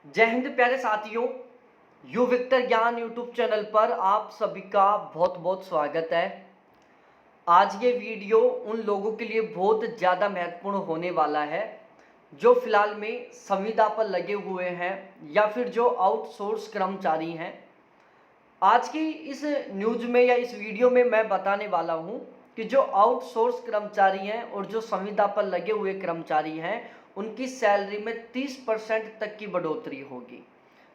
जय हिंद प्यारे साथियों। यू विक्टर ज्ञान यूट्यूब चैनल पर आप सभी का बहुत बहुत स्वागत है। आज ये वीडियो उन लोगों के लिए बहुत ज़्यादा महत्वपूर्ण होने वाला है जो फिलहाल में संविदा पर लगे हुए हैं या फिर जो आउटसोर्स कर्मचारी हैं। आज की इस न्यूज़ में या इस वीडियो में मैं बताने वाला हूं कि जो आउटसोर्स कर्मचारी हैं और जो संविदा पर लगे हुए कर्मचारी हैं उनकी सैलरी में 30% तक की बढ़ोतरी होगी।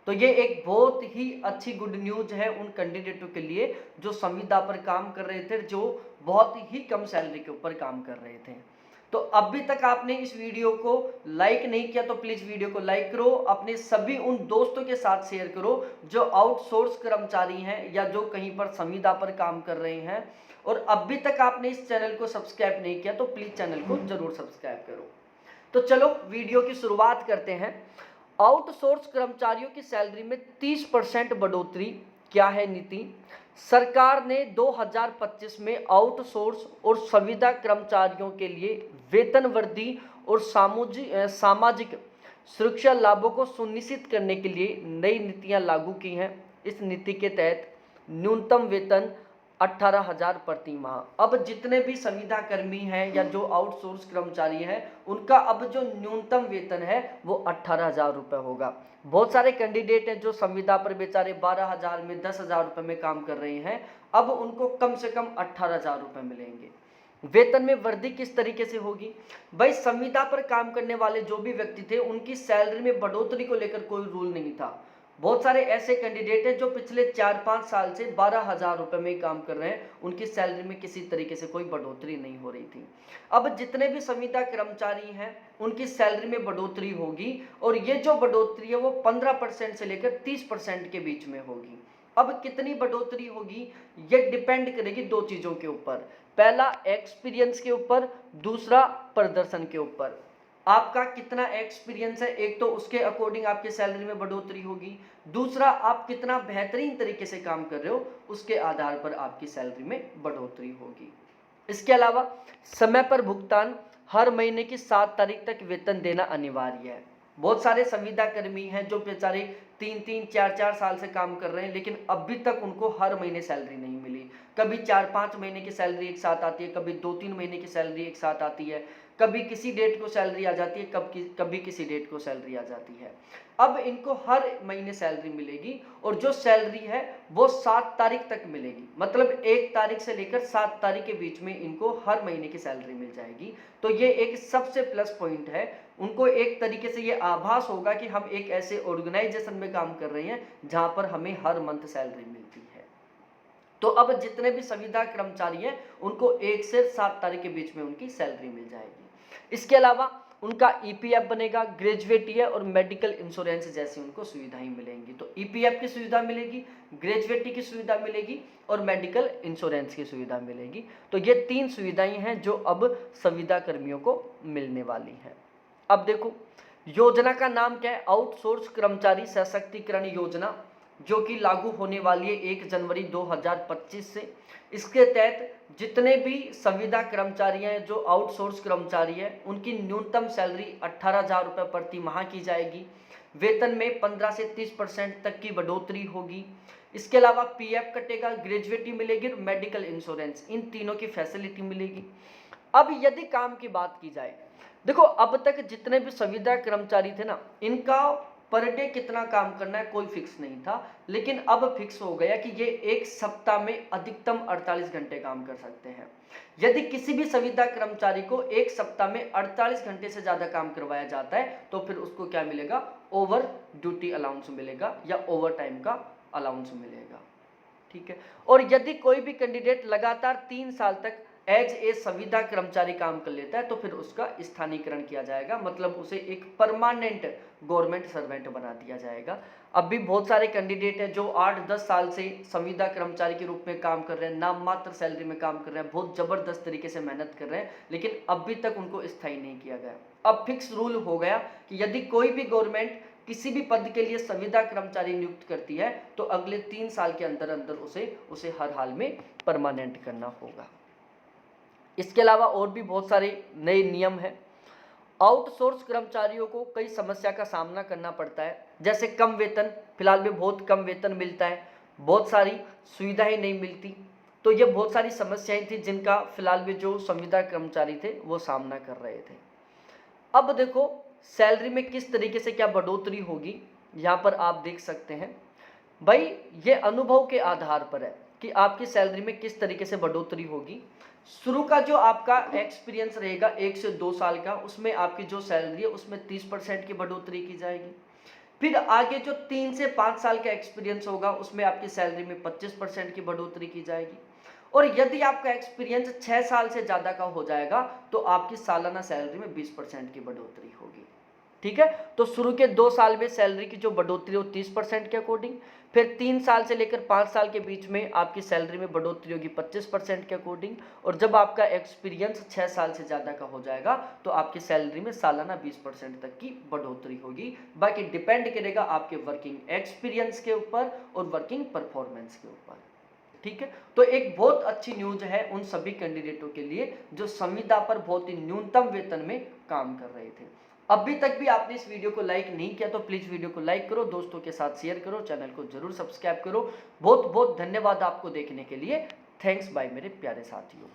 तो ये एक बहुत ही अच्छी गुड न्यूज़ है उन कैंडिडेटों के लिए जो संविदा पर काम कर रहे थे, जो बहुत ही कम सैलरी के ऊपर काम कर रहे थे। तो अभी तक आपने इस वीडियो को लाइक नहीं किया तो प्लीज़ वीडियो को लाइक करो, अपने सभी उन दोस्तों के साथ शेयर करो जो आउटसोर्स कर्मचारी हैं या जो कहीं पर संविदा पर काम कर रहे हैं। और अभी तक आपने इस चैनल को सब्सक्राइब नहीं किया तो प्लीज़ चैनल को ज़रूर सब्सक्राइब करो। तो चलो वीडियो की शुरुआत करते हैं। आउटसोर्स कर्मचारियों की सैलरी में 30% बढ़ोतरी क्या है नीति? सरकार ने 2025 में आउटसोर्स और संविदा कर्मचारियों के लिए वेतन वृद्धि और सामाजिक सुरक्षा लाभों को सुनिश्चित करने के लिए नई नीतियां लागू की हैं। इस नीति के तहत न्यूनतम वेतन 18,000 प्रति माह। अब जितने भी संविदा कर्मी हैं या जो आउटसोर्स कर्मचारी हैं उनका अब जो न्यूनतम वेतन है वो 18,000 रुपये होगा। बहुत सारे कैंडिडेट हैं जो संविदा पर बेचारे 12,000 में 10,000 रुपये में काम कर रहे हैं, अब उनको कम से कम 18,000 रुपये मिलेंगे। वेतन में वृद्धि किस तरीके से होगी भाई? संविदा पर काम करने वाले जो भी व्यक्ति थे उनकी सैलरी में बढ़ोतरी को लेकर कोई रूल नहीं था। बहुत सारे ऐसे कैंडिडेट हैं जो पिछले 4-5 साल से 12,000 रुपये में काम कर रहे हैं, उनकी सैलरी में किसी तरीके से कोई बढ़ोतरी नहीं हो रही थी। अब जितने भी संविदा कर्मचारी हैं उनकी सैलरी में बढ़ोतरी होगी और ये जो बढ़ोतरी है वो 15% से लेकर 30% के बीच में होगी। अब कितनी बढ़ोतरी होगी ये डिपेंड करेगी दो चीज़ों के ऊपर। पहला एक्सपीरियंस के ऊपर, दूसरा प्रदर्शन के ऊपर। आपका कितना एक्सपीरियंस है, एक तो उसके अकॉर्डिंग आपकी सैलरी में बढ़ोतरी होगी, दूसरा आप कितना बेहतरीन तरीके से काम कर रहे हो उसके आधार पर आपकी सैलरी में बढ़ोतरी होगी। इसके अलावा समय पर भुगतान, हर महीने की 7 तारीख तक वेतन देना अनिवार्य है। बहुत सारे संविदा कर्मी हैं जो बेचारे 3-3, 4-4 साल से काम कर रहे हैं लेकिन अभी तक उनको हर महीने सैलरी नहीं मिली। कभी 4-5 महीने की सैलरी एक साथ आती है, कभी 2-3 महीने की सैलरी एक साथ आती है, कभी किसी डेट को सैलरी आ जाती है, कभी किसी डेट को सैलरी आ जाती है। अब इनको हर महीने सैलरी मिलेगी और जो सैलरी है वो 7 तारीख तक मिलेगी, मतलब 1 तारीख से लेकर 7 तारीख के बीच में इनको हर महीने की सैलरी मिल जाएगी। तो ये एक सबसे प्लस पॉइंट है। उनको एक तरीके से ये आभास होगा कि हम एक ऐसे ऑर्गेनाइजेशन में काम कर रहे हैं जहां पर हमें हर मंथ सैलरी मिलती है। तो अब जितने भी संविदा कर्मचारी हैं उनको 1 से 7 तारीख के बीच में उनकी सैलरी मिल जाएगी। इसके अलावा उनका ईपीएफ बनेगा, ग्रेजुएटी है और मेडिकल इंश्योरेंस जैसी उनको सुविधाएं मिलेंगी। तो ईपीएफ की सुविधा मिलेगी, ग्रेजुएटी की सुविधा मिलेगी और मेडिकल इंश्योरेंस की सुविधा मिलेगी। तो ये 3 सुविधाएं हैं जो अब संविदा कर्मियों को मिलने वाली हैं। अब देखो योजना का नाम क्या है? आउटसोर्स कर्मचारी सशक्तिकरण योजना, जो कि लागू होने वाली है 1 जनवरी 2025 से। इसके तहत जितने भी संविदा कर्मचारी हैं जो आउटसोर्स कर्मचारी हैं उनकी न्यूनतम सैलरी 18,000 रुपये प्रति माह की जाएगी। वेतन में 15 से 30% तक की बढ़ोतरी होगी। इसके अलावा पीएफ कटेगा, ग्रेजुएटी मिलेगी और मेडिकल इंश्योरेंस, इन तीनों की फैसिलिटी मिलेगी। अब यदि काम की बात की जाए, देखो अब तक जितने भी संविदा कर्मचारी थे ना इनका पर डे कितना काम करना है कोई फिक्स नहीं था, लेकिन अब फिक्स हो गया कि ये एक सप्ताह में अधिकतम 48 घंटे काम कर सकते हैं। यदि किसी भी संविदा कर्मचारी को एक सप्ताह में 48 घंटे से ज़्यादा काम करवाया जाता है तो फिर उसको क्या मिलेगा? ओवर ड्यूटी अलाउंस मिलेगा या ओवर टाइम का अलाउंस मिलेगा। ठीक है। और यदि कोई भी कैंडिडेट लगातार 3 साल तक एज ए संविदा कर्मचारी काम कर लेता है तो फिर उसका स्थानीकरण किया जाएगा, मतलब उसे एक परमानेंट गवर्नमेंट सर्वेंट बना दिया जाएगा। अब भी बहुत सारे कैंडिडेट हैं जो 8-10 साल से संविदा कर्मचारी के रूप में काम कर रहे हैं, नाम मात्र सैलरी में काम कर रहे हैं, बहुत ज़बरदस्त तरीके से मेहनत कर रहे हैं, लेकिन अभी तक उनको स्थायी नहीं किया गया। अब फिक्स रूल हो गया कि यदि कोई भी गवर्नमेंट किसी भी पद के लिए संविदा कर्मचारी नियुक्त करती है तो अगले 3 साल के अंदर अंदर उसे हर हाल में परमानेंट करना होगा। इसके अलावा और भी बहुत सारे नए नियम हैं। आउटसोर्स कर्मचारियों को कई समस्या का सामना करना पड़ता है, जैसे कम वेतन, फिलहाल में बहुत कम वेतन मिलता है, बहुत सारी सुविधाएं नहीं मिलती। तो ये बहुत सारी समस्याएं थी जिनका फिलहाल में जो संविदा कर्मचारी थे वो सामना कर रहे थे। अब देखो सैलरी में किस तरीके से क्या बढ़ोतरी होगी, यहाँ पर आप देख सकते हैं। भाई ये अनुभव के आधार पर है कि आपकी सैलरी में किस तरीके से बढ़ोतरी होगी। शुरू का जो आपका एक्सपीरियंस रहेगा 1 से 2 साल का, उसमें आपकी जो सैलरी है उसमें 30% की बढ़ोतरी की जाएगी। फिर आगे जो 3 से 5 साल का एक्सपीरियंस होगा उसमें आपकी सैलरी में 25% की बढ़ोतरी की जाएगी। और यदि आपका एक्सपीरियंस 6 साल से ज़्यादा का हो जाएगा तो आपकी सालाना सैलरी में 20% की बढ़ोतरी होगी। ठीक है, तो शुरू के 2 साल में सैलरी की जो बढ़ोतरी हो 30% के अकॉर्डिंग, फिर 3 साल से लेकर 5 साल के बीच में आपकी सैलरी में बढ़ोतरी होगी 25% के अकॉर्डिंग, और जब आपका एक्सपीरियंस 6 साल से ज़्यादा का हो जाएगा तो आपकी सैलरी में सालाना 20% तक की बढ़ोतरी होगी। बाकी डिपेंड करेगा आपके वर्किंग एक्सपीरियंस के ऊपर और वर्किंग परफॉर्मेंस के ऊपर। ठीक है, तो एक बहुत अच्छी न्यूज है उन सभी कैंडिडेटों के लिए जो संविदा पर बहुत ही न्यूनतम वेतन में काम कर रहे थे। अभी तक भी आपने इस वीडियो को लाइक नहीं किया तो प्लीज वीडियो को लाइक करो, दोस्तों के साथ शेयर करो, चैनल को जरूर सब्सक्राइब करो। बहुत बहुत धन्यवाद आपको देखने के लिए। थैंक्स बाय मेरे प्यारे साथियों।